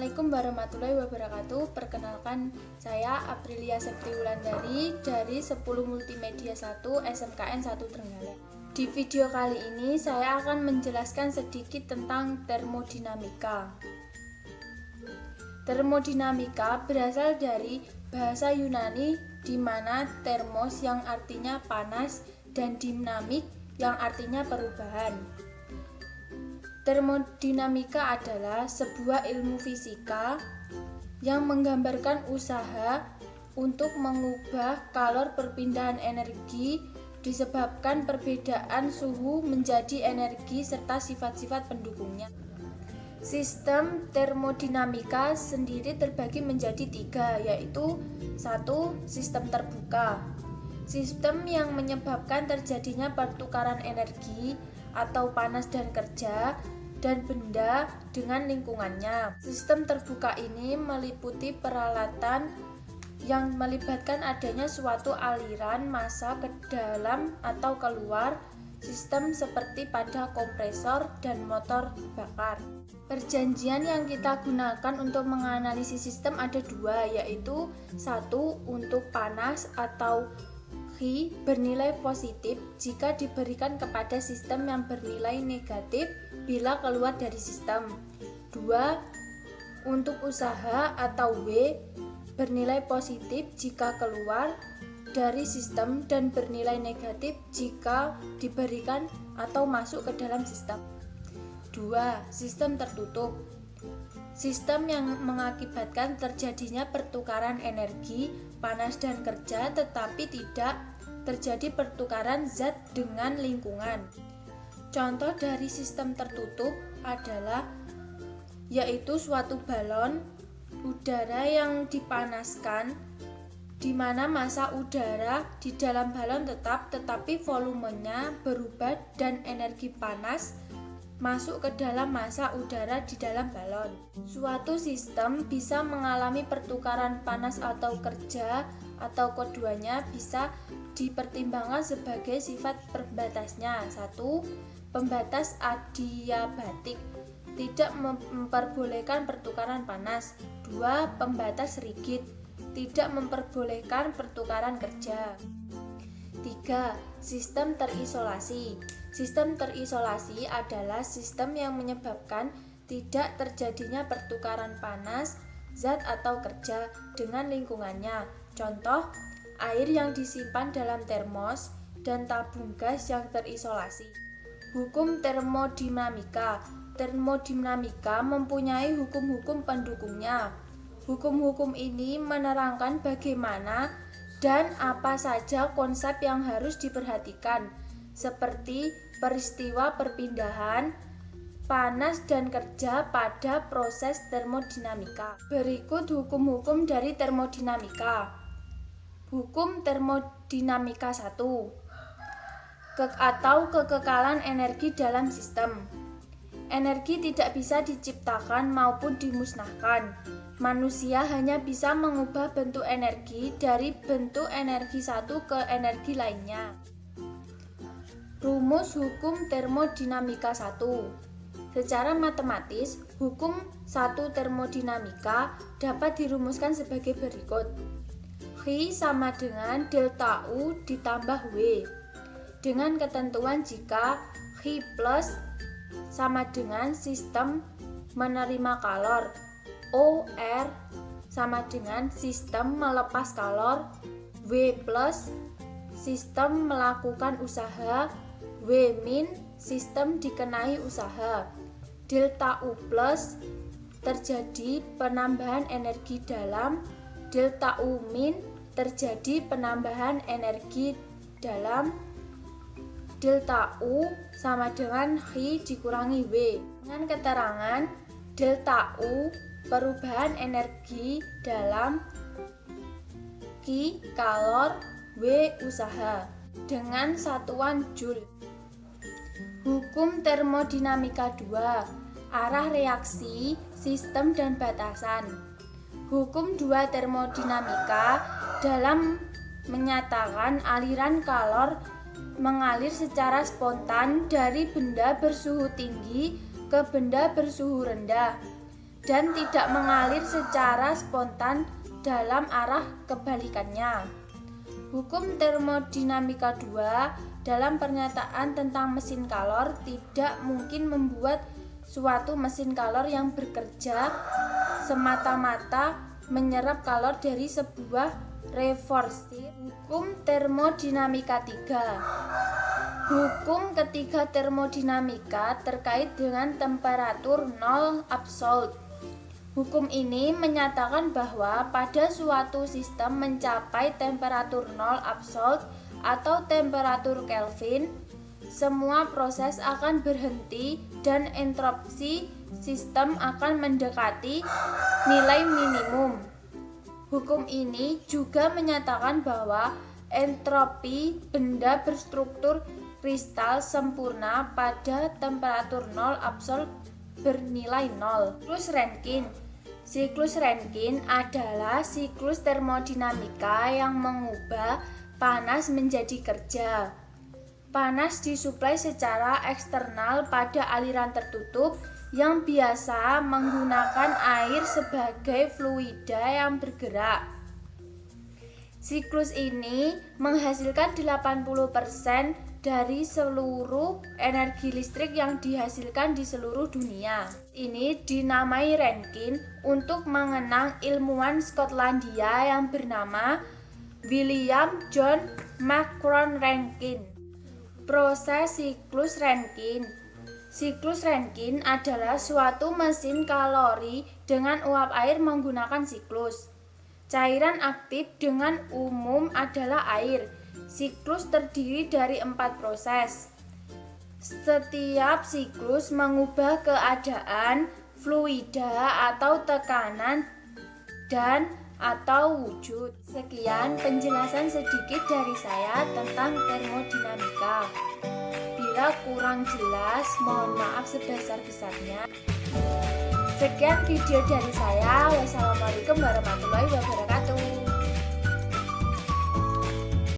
Assalamualaikum warahmatullahi wabarakatuh. Perkenalkan, saya Aprilia Septi Wulandari dari 10 Multimedia 1 SMKN 1 Trenggalek. Di video kali ini saya akan menjelaskan sedikit tentang termodinamika. Termodinamika berasal dari bahasa Yunani di mana termos yang artinya panas dan dinamik yang artinya perubahan. Termodinamika adalah sebuah ilmu fisika yang menggambarkan usaha untuk mengubah kalor perpindahan energi disebabkan perbedaan suhu menjadi energi serta sifat-sifat pendukungnya. Sistem termodinamika sendiri terbagi menjadi 3, yaitu 1. Sistem terbuka. Sistem yang menyebabkan terjadinya pertukaran energi atau panas dan kerja dan benda dengan lingkungannya. Sistem terbuka ini meliputi peralatan yang melibatkan adanya suatu aliran massa ke dalam atau keluar sistem seperti pada kompresor dan motor bakar. Perjanjian yang kita gunakan untuk menganalisis sistem ada 2, yaitu 1. Untuk panas atau Qi bernilai positif jika diberikan kepada sistem yang bernilai negatif bila keluar dari sistem. 2. Untuk usaha atau W bernilai positif jika keluar dari sistem dan bernilai negatif jika diberikan atau masuk ke dalam sistem. 2. Sistem tertutup. Sistem yang mengakibatkan terjadinya pertukaran energi, panas dan kerja tetapi tidak terjadi pertukaran zat dengan lingkungan. Contoh dari sistem tertutup adalah yaitu suatu balon udara yang dipanaskan di mana massa udara di dalam balon tetap tetapi volumenya berubah dan energi panas masuk ke dalam massa udara di dalam balon. Suatu sistem bisa mengalami pertukaran panas atau kerja atau keduanya bisa dipertimbangkan sebagai sifat pembatasnya. 1. Pembatas adiabatik, tidak memperbolehkan pertukaran panas. 2. Pembatas rigid, tidak memperbolehkan pertukaran kerja. 3. Sistem terisolasi. Sistem terisolasi adalah sistem yang menyebabkan tidak terjadinya pertukaran panas, zat atau kerja dengan lingkungannya. Contoh, air yang disimpan dalam termos dan tabung gas yang terisolasi. Hukum termodinamika. Termodinamika mempunyai hukum-hukum pendukungnya. Hukum-hukum ini menerangkan bagaimana dan apa saja konsep yang harus diperhatikan, seperti peristiwa perpindahan, panas dan kerja pada proses termodinamika. Berikut hukum-hukum dari termodinamika. Hukum termodinamika 1. Atau kekekalan energi dalam sistem. Energi tidak bisa diciptakan maupun dimusnahkan. Manusia hanya bisa mengubah bentuk energi dari bentuk energi satu ke energi lainnya. Rumus hukum termodinamika 1. Secara matematis, hukum 1 termodinamika dapat dirumuskan sebagai berikut. Qi sama dengan delta U ditambah W. Dengan ketentuan jika Qi plus sama dengan sistem menerima kalor, OR sama dengan sistem melepas kalor, W plus sistem melakukan usaha, W min sistem dikenai usaha. Delta U plus terjadi penambahan energi dalam, delta U min terjadi penambahan energi dalam, delta U sama dengan Qi dikurangi W. Dengan keterangan delta U perubahan energi dalam, Qi kalor, W usaha dengan satuan Joule. Hukum termodinamika 2. Arah reaksi, sistem dan batasan. Hukum 2 termodinamika dalam menyatakan aliran kalor mengalir secara spontan dari benda bersuhu tinggi ke benda bersuhu rendah. dan tidak mengalir secara spontan dalam arah kebalikannya. Hukum termodinamika 2 dalam pernyataan tentang mesin kalor tidak mungkin membuat suatu mesin kalor yang bekerja semata-mata menyerap kalor dari sebuah revorsi. Hukum termodinamika 3. Hukum ketiga termodinamika terkait dengan temperatur nol absolut. Hukum ini menyatakan bahwa pada suatu sistem mencapai temperatur nol absolut atau temperatur Kelvin, semua proses akan berhenti dan entropi sistem akan mendekati nilai minimum. Hukum ini juga menyatakan bahwa entropi benda berstruktur kristal sempurna pada temperatur nol absolut bernilai nol. Siklus Rankine adalah siklus termodinamika yang mengubah panas menjadi kerja. Panas disuplai secara eksternal pada aliran tertutup yang biasa menggunakan air sebagai fluida yang bergerak. Siklus ini menghasilkan 80% dari seluruh energi listrik yang dihasilkan di seluruh dunia. Ini dinamai Rankine untuk mengenang ilmuwan Skotlandia yang bernama William John Macron Rankine. Proses siklus Rankine. Siklus Rankine adalah suatu mesin kalori dengan uap air menggunakan siklus. Cairan aktif dengan umum adalah air. Siklus terdiri dari 4 proses. Setiap siklus mengubah keadaan fluida atau tekanan dan atau wujud. Sekian penjelasan sedikit dari saya tentang termodinamika. Bila kurang jelas, mohon maaf sebesar-besarnya. Sekian video dari saya. Wassalamualaikum warahmatullahi wabarakatuh.